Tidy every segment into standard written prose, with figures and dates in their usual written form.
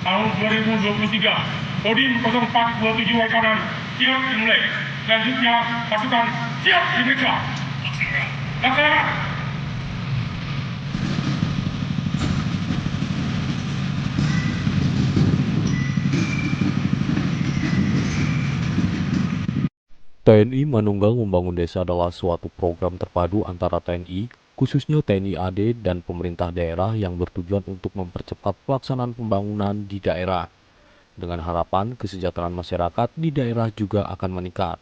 tahun 2023. Kodim 0427 Waikanan siap dimulai. Selanjutnya pasukan siap diperiksa. Laksanakan. TNI Manunggal Membangun Desa adalah suatu program terpadu antara TNI, khususnya TNI AD dan pemerintah daerah yang bertujuan untuk mempercepat pelaksanaan pembangunan di daerah. Dengan harapan kesejahteraan masyarakat di daerah juga akan meningkat.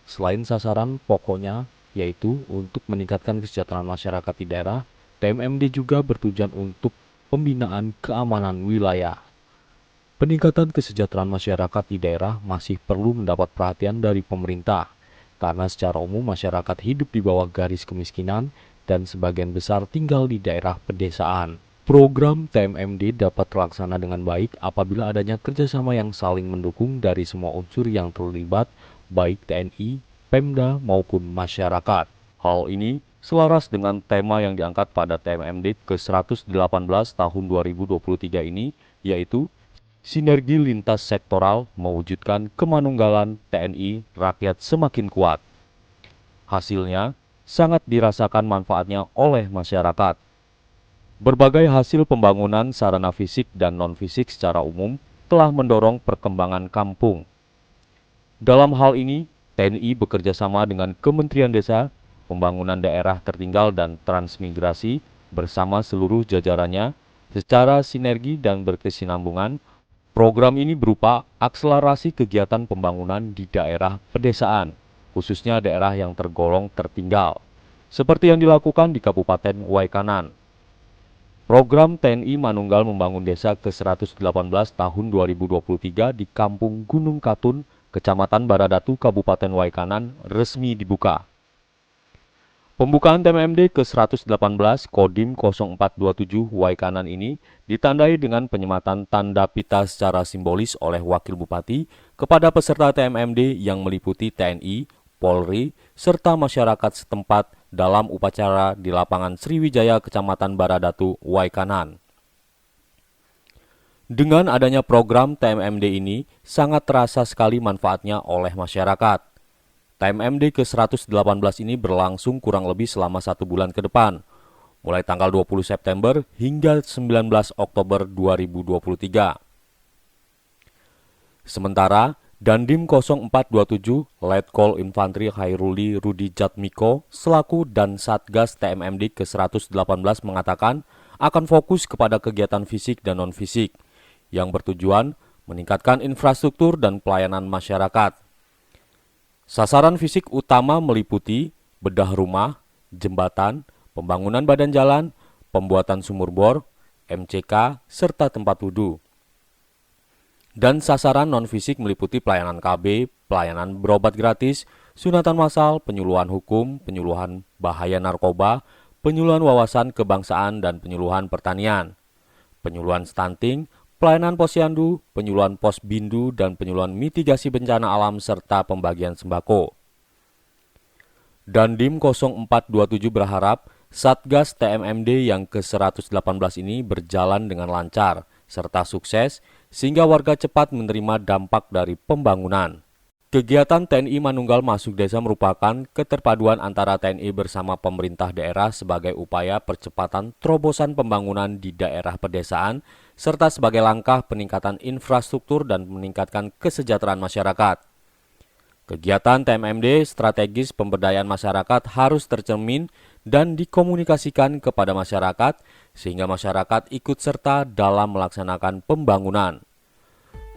Selain sasaran pokoknya, yaitu untuk meningkatkan kesejahteraan masyarakat di daerah, TMMD juga bertujuan untuk pembinaan keamanan wilayah. Peningkatan kesejahteraan masyarakat di daerah masih perlu mendapat perhatian dari pemerintah, karena secara umum masyarakat hidup di bawah garis kemiskinan dan sebagian besar tinggal di daerah pedesaan. Program TMMD dapat terlaksana dengan baik apabila adanya kerjasama yang saling mendukung dari semua unsur yang terlibat, baik TNI, Pemda, maupun masyarakat. Hal ini selaras dengan tema yang diangkat pada TMMD ke-118 tahun 2023 ini, yaitu Sinergi lintas sektoral mewujudkan kemanunggalan TNI rakyat semakin kuat. Hasilnya sangat dirasakan manfaatnya oleh masyarakat. Berbagai hasil pembangunan sarana fisik dan non-fisik secara umum telah mendorong perkembangan kampung. Dalam hal ini, TNI bekerja sama dengan Kementerian Desa, Pembangunan Daerah Tertinggal dan Transmigrasi bersama seluruh jajarannya secara sinergi dan berkesinambungan. Program ini berupa akselerasi kegiatan pembangunan di daerah pedesaan, khususnya daerah yang tergolong tertinggal, seperti yang dilakukan di Kabupaten Waikanan. Program TNI Manunggal Membangun Desa ke-118 tahun 2023 di Kampung Gunung Katun, Kecamatan Baradatu, Kabupaten Waikanan resmi dibuka. Pembukaan TMMD ke-118 Kodim 0427 Waikanan ini ditandai dengan penyematan tanda pita secara simbolis oleh Wakil Bupati kepada peserta TMMD yang meliputi TNI, Polri, serta masyarakat setempat dalam upacara di lapangan Sriwijaya Kecamatan Baradatu, Waikanan. Dengan adanya program TMMD ini, sangat terasa sekali manfaatnya oleh masyarakat. TMMD ke-118 ini berlangsung kurang lebih selama 1 bulan ke depan, mulai tanggal 20 September hingga 19 Oktober 2023. Sementara, Dandim 0427 Letkol Infantri Hairuli Rudi Jatmiko selaku dan Satgas TMMD ke-118 mengatakan akan fokus kepada kegiatan fisik dan non-fisik yang bertujuan meningkatkan infrastruktur dan pelayanan masyarakat. Sasaran fisik utama meliputi bedah rumah, jembatan, pembangunan badan jalan, pembuatan sumur bor, MCK, serta tempat wudhu. Dan sasaran non-fisik meliputi pelayanan KB, pelayanan berobat gratis, sunatan massal, penyuluhan hukum, penyuluhan bahaya narkoba, penyuluhan wawasan kebangsaan dan penyuluhan pertanian, penyuluhan stunting, pelayanan posyandu, penyuluhan pos bindu, dan penyuluhan mitigasi bencana alam serta pembagian sembako. Dandim 0427 berharap Satgas TMMD yang ke-118 ini berjalan dengan lancar serta sukses sehingga warga cepat menerima dampak dari pembangunan. Kegiatan TNI Manunggal Masuk Desa merupakan keterpaduan antara TNI bersama pemerintah daerah sebagai upaya percepatan terobosan pembangunan di daerah pedesaan serta sebagai langkah peningkatan infrastruktur dan meningkatkan kesejahteraan masyarakat. Kegiatan TMMD strategis pemberdayaan masyarakat harus tercermin dan dikomunikasikan kepada masyarakat sehingga masyarakat ikut serta dalam melaksanakan pembangunan.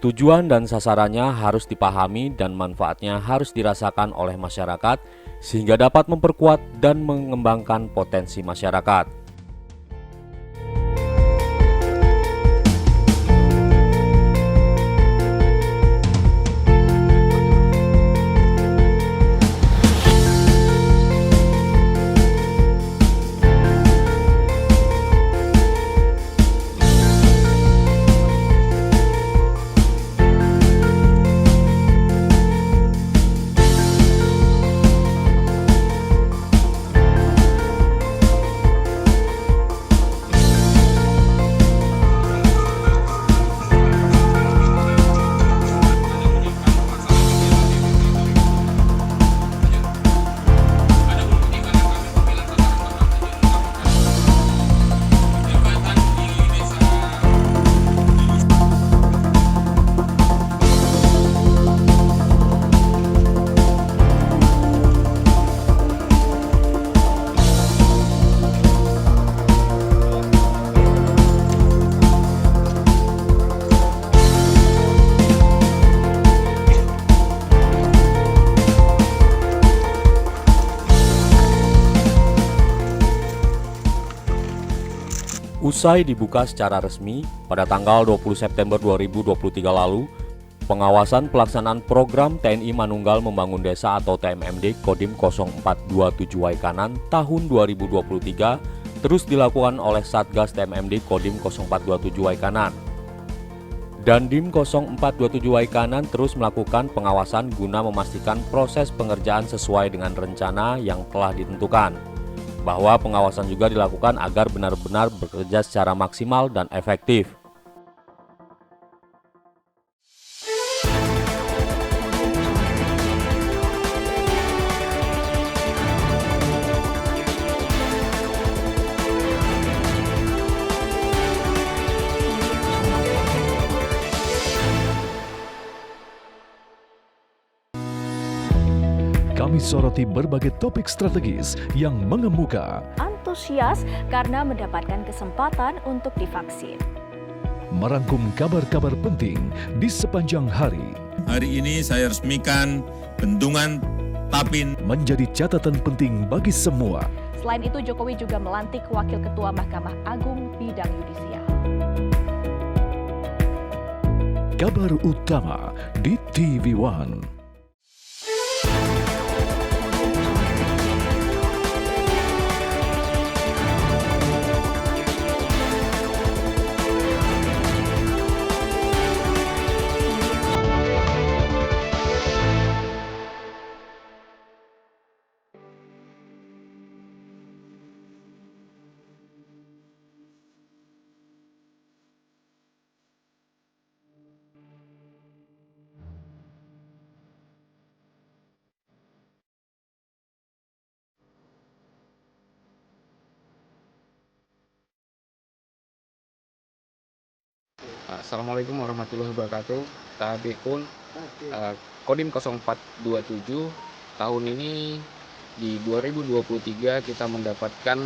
Tujuan dan sasarannya harus dipahami dan manfaatnya harus dirasakan oleh masyarakat sehingga dapat memperkuat dan mengembangkan potensi masyarakat. Usai dibuka secara resmi pada tanggal 20 September 2023 lalu, pengawasan pelaksanaan program TNI Manunggal Membangun Desa atau TMMD Kodim 0427 Waikanan tahun 2023 terus dilakukan oleh Satgas TMMD Kodim 0427 Waikanan. Dandim 0427 Waikanan terus melakukan pengawasan guna memastikan proses pengerjaan sesuai dengan rencana yang telah ditentukan. Bahwa pengawasan juga dilakukan agar benar-benar bekerja secara maksimal dan efektif. Kami soroti berbagai topik strategis yang mengemuka. Antusias karena mendapatkan kesempatan untuk divaksin. Merangkum kabar-kabar penting di sepanjang hari. Hari ini saya resmikan Bendungan Tapin menjadi catatan penting bagi semua. Selain itu, Jokowi juga melantik Wakil Ketua Mahkamah Agung bidang yudisial. Kabar utama di TV One. Assalamualaikum warahmatullahi wabarakatuh. Tadi pun Kodim 0427 tahun ini di 2023 kita mendapatkan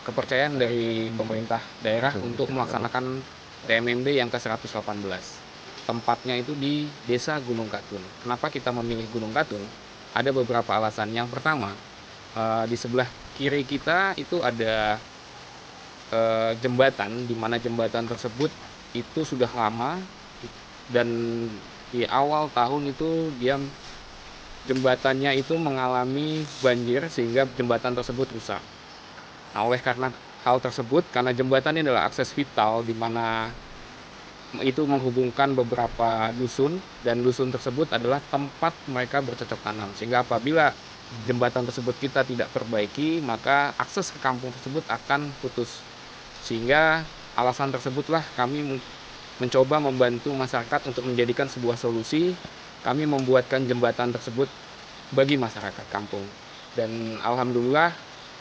kepercayaan dari pemerintah daerah untuk melaksanakan TMMD yang ke-118. Tempatnya itu di Desa Gunung Katun. Kenapa kita memilih Gunung Katun? Ada beberapa alasan. Yang pertama, di sebelah kiri kita itu ada jembatan, di mana jembatan tersebut itu sudah lama dan di awal tahun itu jembatannya itu mengalami banjir sehingga jembatan tersebut rusak. Nah, oleh karena hal tersebut, karena jembatan ini adalah akses vital di mana itu menghubungkan beberapa dusun dan dusun tersebut adalah tempat mereka bercocok tanam, sehingga apabila jembatan tersebut kita tidak perbaiki maka akses ke kampung tersebut akan putus. Sehingga alasan tersebutlah kami mencoba membantu masyarakat untuk menjadikan sebuah solusi. Kami membuatkan jembatan tersebut bagi masyarakat kampung. Dan alhamdulillah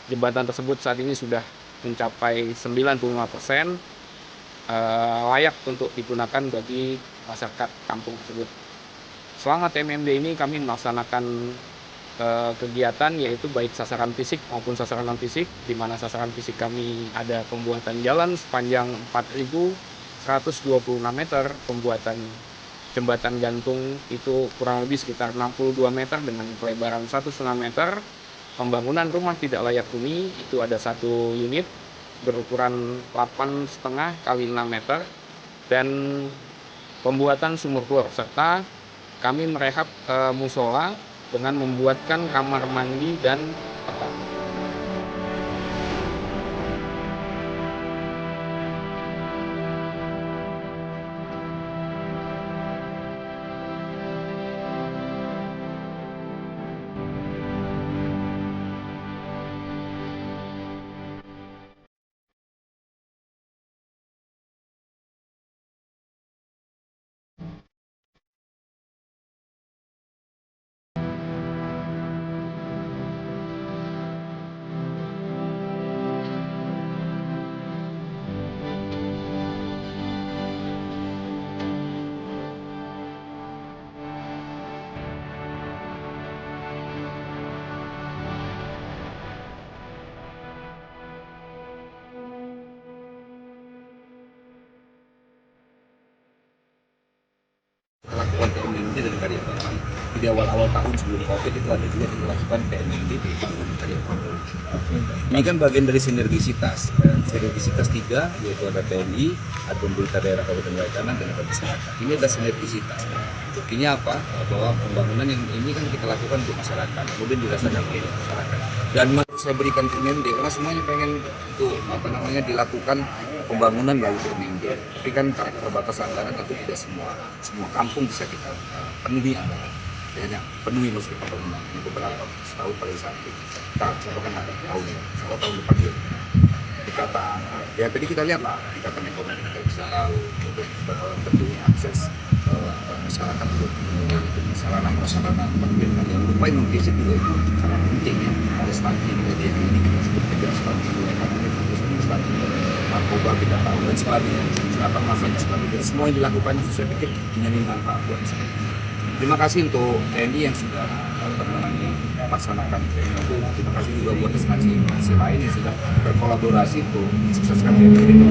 jembatan tersebut saat ini sudah mencapai 95% layak untuk digunakan bagi masyarakat kampung tersebut. Selama TMMD ini kami melaksanakan kegiatan yaitu baik sasaran fisik maupun sasaran non-fisik, di mana sasaran fisik kami ada pembuatan jalan sepanjang 4.126 meter, pembuatan jembatan gantung itu kurang lebih sekitar 62 meter dengan pelebaran 1,5 meter, pembangunan rumah tidak layak huni itu ada 1 unit berukuran 8,5 kali 6 meter, dan pembuatan sumur bor, serta kami merehab musola dengan membuatkan kamar mandi dan tempat. Melakukan PND dan karyawan. Di awal-awal tahun sebelum COVID itu ada juga dilakukan PND di karyawan. Ini kan bagian dari sinergisitas 3, yaitu ada TNI, ada pemerintah daerah Kabupaten Waikanan, dan ada masyarakat. Ini adalah sinergisitas. Buktinya apa? Bahwa pembangunan yang ini kan kita lakukan untuk masyarakat, kemudian dirasakan oleh masyarakat. Dan saya berikan PND karena semuanya pengen untuk dilakukan pembangunan melalui PND. Tapi kan terbatas anggaran, tentu tidak semua kampung bisa kita penuhi anggaran. Ya, penuhi maksudnya pembangunan ini beberapa setahun pada saat itu. Kita contohkan ada tahun depan juga. Dikata, ya tadi kita lihat lah ikatan ekonomi kita bisa tahu untuk tentunya akses masyarakat untuk sarana pendidikan yang lupa memvisit juga itu sangat penting ya. Ada stunting jadi ini kita sebut tidak stunting karena itu stunting narkoba kita tahu dan sebagainya, siapa masa dan sebagainya. Semua yang dilakukan itu saya pikir menjadi manfaat buat saya. Terima kasih untuk TNI yang sudah melaksanakan training itu. Terima kasih juga buat instansi lain yang sudah berkolaborasi untuk sukseskan TNI ini.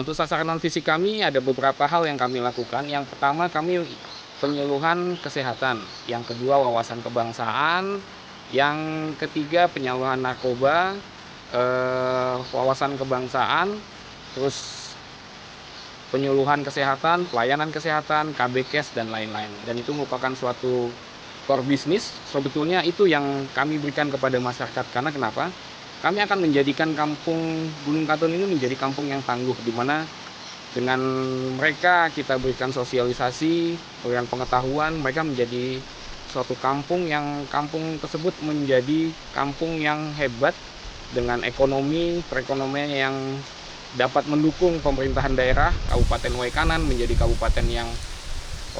Untuk sasaran non-fisik kami ada beberapa hal yang kami lakukan. Yang pertama kami penyuluhan kesehatan, yang kedua wawasan kebangsaan, yang ketiga penyaluran narkoba, wawasan kebangsaan, terus penyuluhan kesehatan, pelayanan kesehatan, KBKes dan lain-lain. Dan itu merupakan suatu core bisnis. Sebetulnya itu yang kami berikan kepada masyarakat. Karena kenapa? Kami akan menjadikan kampung Gunung Katun ini menjadi kampung yang tangguh, di mana dengan mereka kita berikan sosialisasi, berikan pengetahuan, mereka menjadi suatu kampung yang kampung tersebut menjadi kampung yang hebat dengan perekonomian yang dapat mendukung pemerintahan daerah. Kabupaten Waikanan menjadi kabupaten yang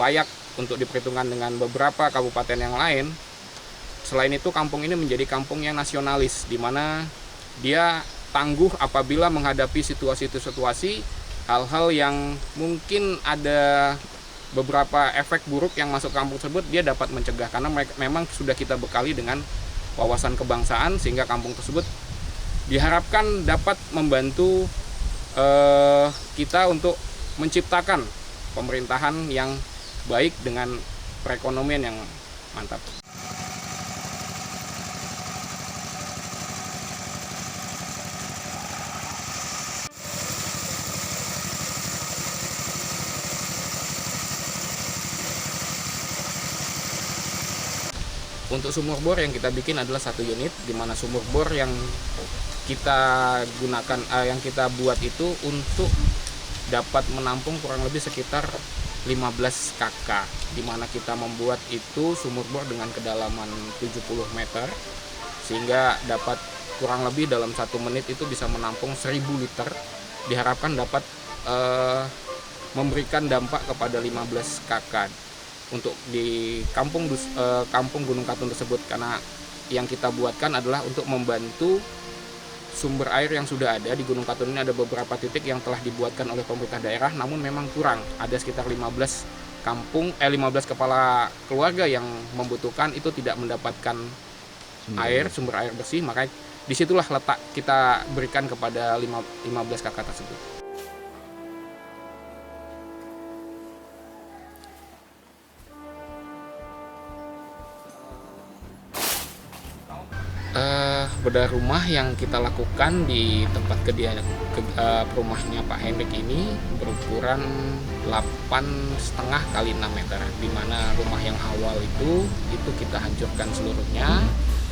layak untuk diperhitungkan dengan beberapa kabupaten yang lain. Selain itu, kampung ini menjadi kampung yang nasionalis, di mana dia tangguh apabila menghadapi situasi-situasi, hal-hal yang mungkin ada beberapa efek buruk yang masuk kampung tersebut, dia dapat mencegah. Karena memang sudah kita bekali dengan wawasan kebangsaan, sehingga kampung tersebut diharapkan dapat membantu kita untuk menciptakan pemerintahan yang baik dengan perekonomian yang mantap. Untuk sumur bor yang kita bikin adalah satu unit, di mana sumur bor yang kita gunakan, yang kita buat itu untuk dapat menampung kurang lebih sekitar 15 KK, di mana kita membuat itu sumur bor dengan kedalaman 70 meter, sehingga dapat kurang lebih dalam 1 menit itu bisa menampung 1000 liter. Diharapkan dapat memberikan dampak kepada 15 KK untuk di kampung Gunung Katun tersebut, karena yang kita buatkan adalah untuk membantu sumber air yang sudah ada di Gunung Katun ini. Ada beberapa titik yang telah dibuatkan oleh pemerintah daerah, namun memang kurang. Ada sekitar 15 kepala keluarga yang membutuhkan itu tidak mendapatkan sumber air bersih, makanya disitulah letak kita berikan kepada 15 KK tersebut. Bedah rumah yang kita lakukan di tempat rumahnya Pak Hendrik ini berukuran 8,5 kali 6 meter, di mana rumah yang awal itu kita hancurkan seluruhnya,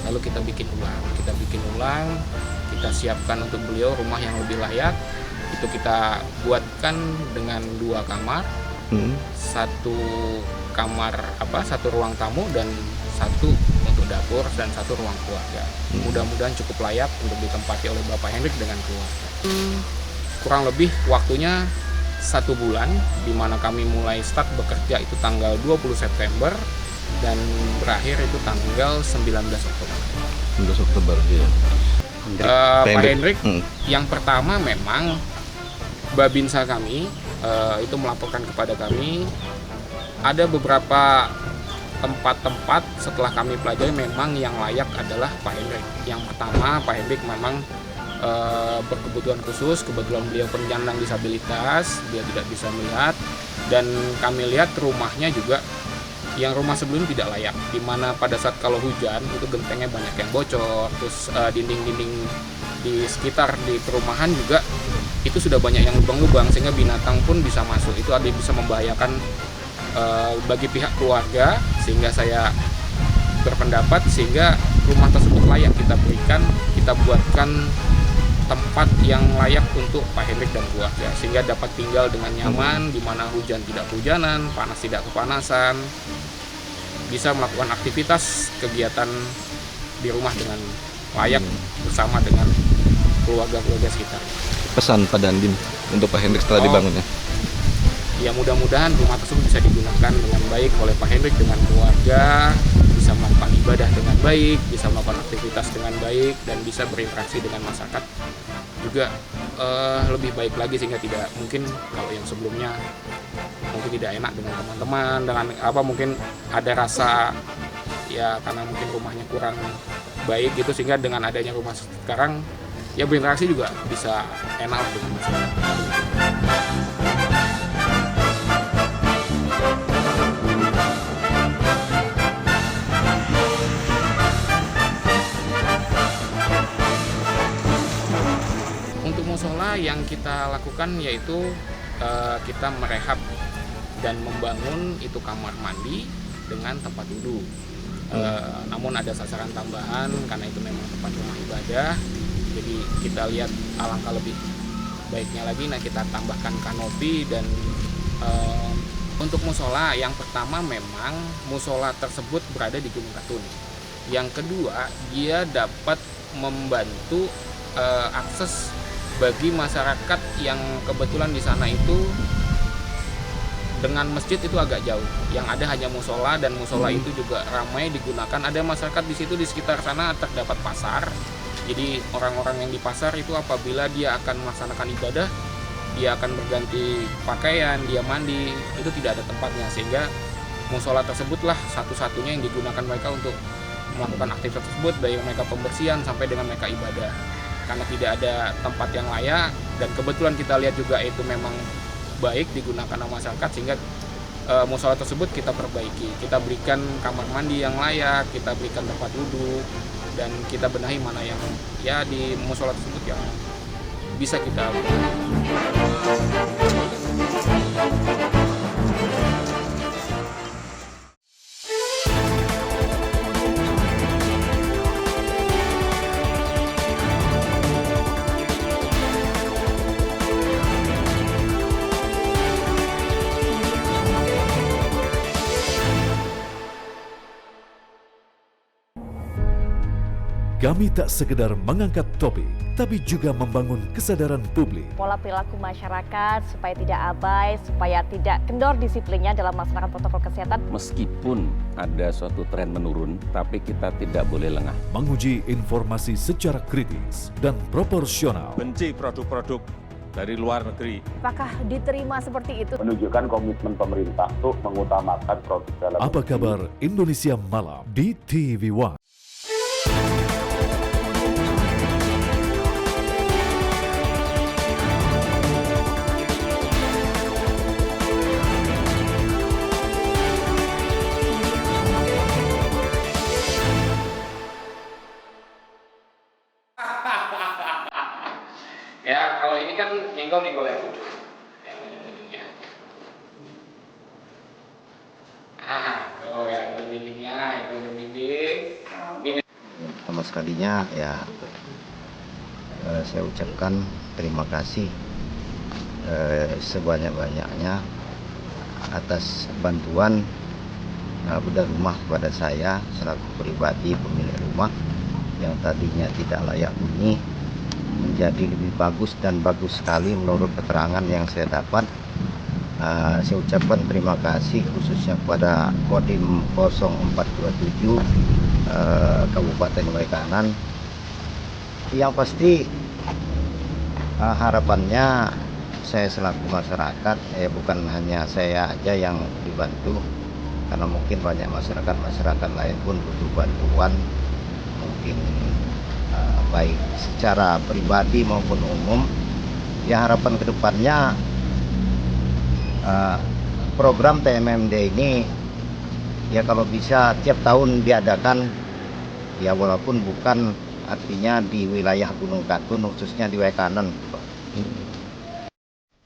lalu kita bikin ulang, kita siapkan untuk beliau rumah yang lebih layak. Itu kita buatkan dengan 2 kamar, satu ruang tamu dan 1 untuk dapur dan 1 ruang keluarga. Mudah-mudahan cukup layak untuk ditempati oleh Bapak Hendrik dengan keluarga. kurang lebih waktunya 1 bulan, di mana kami mulai start bekerja itu tanggal 20 September dan berakhir itu tanggal 19 Oktober. 19 Oktober ya. Pak Hendrik, yang pertama memang Babinsa kami itu melaporkan kepada kami ada beberapa tempat-tempat setelah kami pelajari memang yang layak adalah Pak Hendrik. Yang pertama, Pak Hendrik memang berkebutuhan khusus, kebetulan beliau penyandang disabilitas, dia tidak bisa melihat, dan kami lihat rumahnya juga yang rumah sebelum tidak layak, dimana pada saat kalau hujan itu gentengnya banyak yang bocor, terus dinding-dinding di sekitar di perumahan juga itu sudah banyak yang lubang-lubang sehingga binatang pun bisa masuk, itu ada yang bisa membahayakan bagi pihak keluarga, sehingga saya berpendapat sehingga rumah tersebut layak kita berikan, kita buatkan tempat yang layak untuk Pak Hendrik dan keluarga sehingga dapat tinggal dengan nyaman, di mana hujan tidak kehujanan, panas tidak kepanasan, bisa melakukan aktivitas kegiatan di rumah dengan layak bersama dengan keluarga-keluarga sekitar. Pesan Pak Dandim untuk Pak Hendrik setelah dibangunnya. Ya mudah-mudahan rumah tersebut bisa digunakan dengan baik oleh Pak Hendrik dengan keluarga, bisa melakukan ibadah dengan baik, bisa melakukan aktivitas dengan baik, dan bisa berinteraksi dengan masyarakat juga lebih baik lagi sehingga tidak mungkin kalau yang sebelumnya mungkin tidak enak dengan teman-teman, dengan mungkin ada rasa ya karena mungkin rumahnya kurang baik gitu, sehingga dengan adanya rumah sekarang ya berinteraksi juga bisa enak dengan masyarakat. Musola yang kita lakukan yaitu kita merehab dan membangun itu kamar mandi dengan tempat duduk. Namun ada sasaran tambahan karena itu memang tempat rumah ibadah. Jadi kita lihat alangkah lebih baiknya lagi. Nah, kita tambahkan kanopi dan untuk musola yang pertama memang musola tersebut berada di Gunung Katun. Yang kedua dia dapat membantu akses bagi masyarakat yang kebetulan di sana itu dengan masjid itu agak jauh. Yang ada hanya musola, dan musola itu juga ramai digunakan. Ada masyarakat di situ, di sekitar sana terdapat pasar. Jadi orang-orang yang di pasar itu apabila dia akan melaksanakan ibadah, dia akan berganti pakaian, dia mandi, itu tidak ada tempatnya, sehingga musola tersebutlah satu-satunya yang digunakan mereka untuk melakukan aktivitas tersebut, baik mereka pembersihan sampai dengan mereka ibadah. Karena tidak ada tempat yang layak, dan kebetulan kita lihat juga itu memang baik digunakan oleh masyarakat, sehingga musola tersebut kita perbaiki, kita berikan kamar mandi yang layak, kita berikan tempat duduk, dan kita benahi mana yang ya di musola tersebut yang bisa kita Kami tak sekedar mengangkat topik, tapi juga membangun kesadaran publik. Pola perilaku masyarakat supaya tidak abai, supaya tidak kendor disiplinnya dalam melaksanakan protokol kesehatan. Meskipun ada suatu tren menurun, tapi kita tidak boleh lengah. Menguji informasi secara kritis dan proporsional. Benci produk-produk dari luar negeri. Apakah diterima seperti itu? Menunjukkan komitmen pemerintah untuk mengutamakan produk dalam Apa kabar Indonesia Malam di TV One? ya kalau ini kan nyenggol yang duduk. Yang berbimbingnya, yang berbimbing. Pertama sekalinya ya saya ucapkan terima kasih sebanyak-banyaknya atas bantuan bedah rumah kepada saya selaku pribadi pemilik rumah yang tadinya tidak layak huni menjadi lebih bagus dan bagus sekali menurut keterangan yang saya dapat. Saya ucapkan terima kasih khususnya kepada Kodim 0427 Kabupaten Waikanan. Yang pasti harapannya saya selaku masyarakat, bukan hanya saya aja yang dibantu, karena mungkin banyak masyarakat lain pun butuh bantuan, mungkin baik secara pribadi maupun umum. Ya, harapan kedepannya program TMMD ini ya kalau bisa tiap tahun diadakan, ya walaupun bukan artinya di wilayah Gunung Katun, khususnya di Waikanan.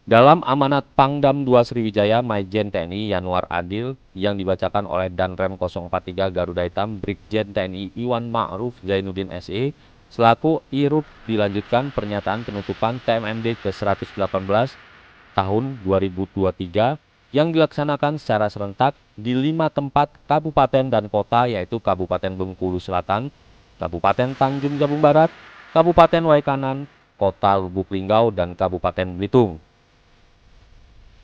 Dalam amanat Pangdam 2 Sriwijaya Maijen TNI Yanuar Adil yang dibacakan oleh Danrem 043 Garuda Hitam Brigjen TNI Iwan Ma'ruf Zainuddin SE selaku IRUP, dilanjutkan pernyataan penutupan TMMD ke-118 tahun 2023 yang dilaksanakan secara serentak di 5 tempat kabupaten dan kota, yaitu Kabupaten Bengkulu Selatan, Kabupaten Tanjung Jabung Barat, Kabupaten Waikanan, Kota Lubuk Linggau, dan Kabupaten Belitung.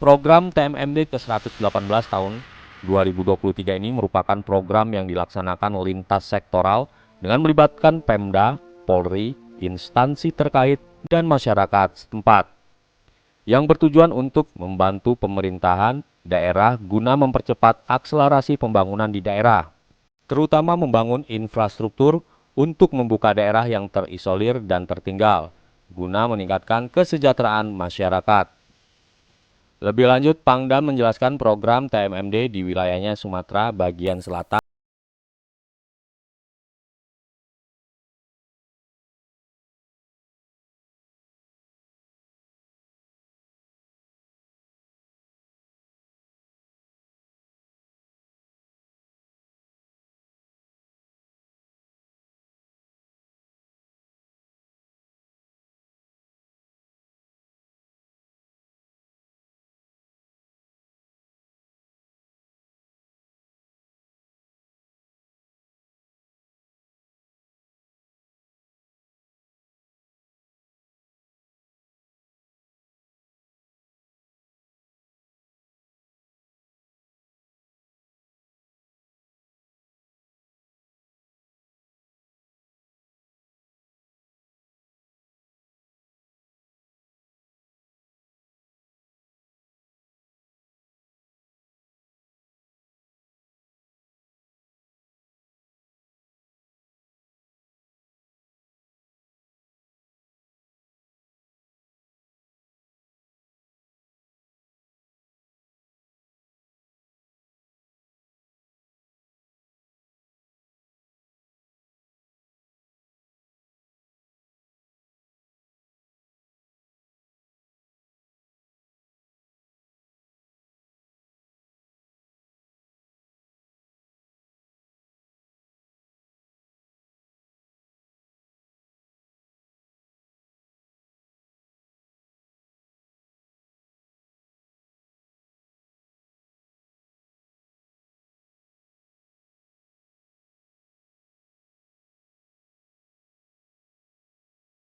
Program TMMD ke-118 tahun 2023 ini merupakan program yang dilaksanakan lintas sektoral dengan melibatkan Pemda, Polri, instansi terkait, dan masyarakat setempat, yang bertujuan untuk membantu pemerintahan daerah guna mempercepat akselerasi pembangunan di daerah, terutama membangun infrastruktur untuk membuka daerah yang terisolir dan tertinggal, guna meningkatkan kesejahteraan masyarakat. Lebih lanjut, Pangdam menjelaskan program TMMD di wilayahnya Sumatera bagian selatan.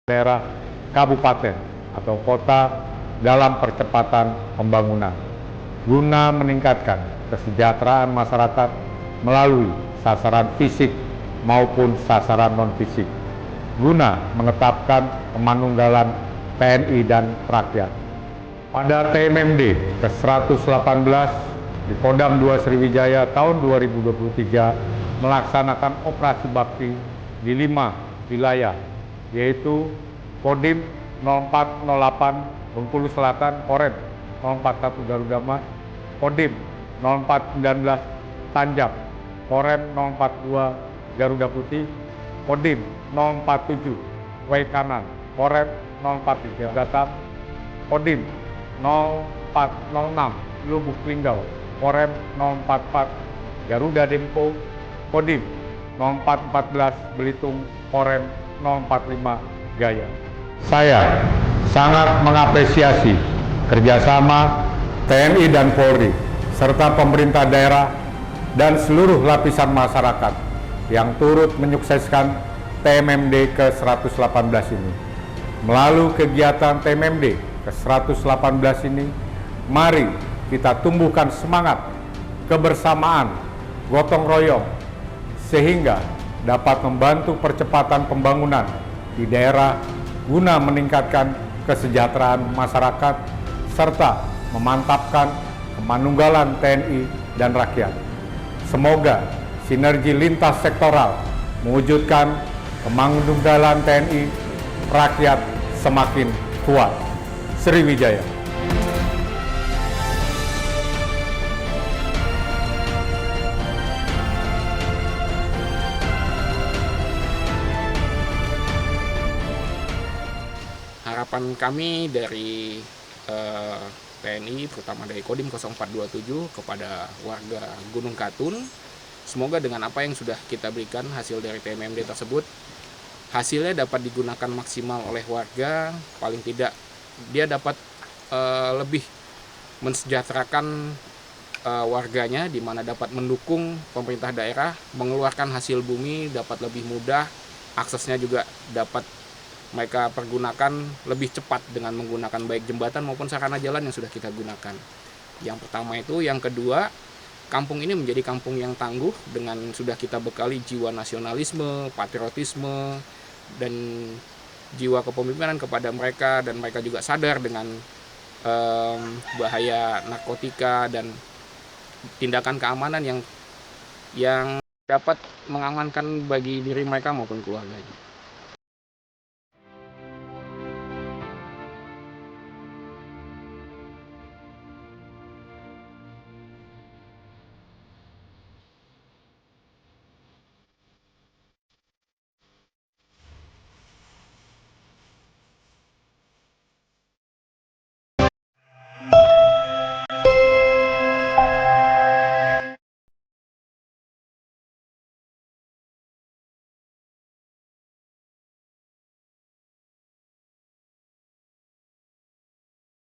Daerah kabupaten atau kota dalam percepatan pembangunan guna meningkatkan kesejahteraan masyarakat melalui sasaran fisik maupun sasaran non-fisik guna menetapkan kemanunggalan TNI dan rakyat. Pada TMMD ke-118 di Kodam 2 Sriwijaya tahun 2023 melaksanakan operasi bakti di 5 wilayah, yaitu Kodim 0408 Bengkulu Selatan, Korem 041 Garuda Mas, Kodim 0419 Tanjab, Korem 042 Garuda Putih, Kodim 047 Waikanan, Korem 043 Batam, Kodim 0406 Lubuk Linggau, Korem 044 Garuda Dempo, Kodim 0414 Belitung, Korem 045 Gaya. Saya sangat mengapresiasi kerjasama TNI dan Polri serta pemerintah daerah dan seluruh lapisan masyarakat yang turut menyukseskan TMMD ke-118 ini. Melalui kegiatan TMMD ke-118 ini, mari kita tumbuhkan semangat, kebersamaan, gotong royong, sehingga dapat membantu percepatan pembangunan di daerah guna meningkatkan kesejahteraan masyarakat serta memantapkan kemanunggalan TNI dan rakyat. Semoga sinergi lintas sektoral mewujudkan kemanunggalan TNI rakyat semakin kuat. Sriwijaya. Harapan kami dari TNI, terutama dari Kodim 0427 kepada warga Gunung Katun, semoga dengan apa yang sudah kita berikan hasil dari TMMD tersebut, hasilnya dapat digunakan maksimal oleh warga, paling tidak dia dapat lebih mensejahterakan warganya, di mana dapat mendukung pemerintah daerah mengeluarkan hasil bumi dapat lebih mudah, aksesnya juga dapat mereka pergunakan lebih cepat dengan menggunakan baik jembatan maupun sarana jalan yang sudah kita gunakan. Yang pertama itu. Yang kedua, kampung ini menjadi kampung yang tangguh dengan sudah kita bekali jiwa nasionalisme, patriotisme, dan jiwa kepemimpinan kepada mereka, dan mereka juga sadar dengan bahaya narkotika dan tindakan keamanan yang dapat mengamankan bagi diri mereka maupun keluarganya.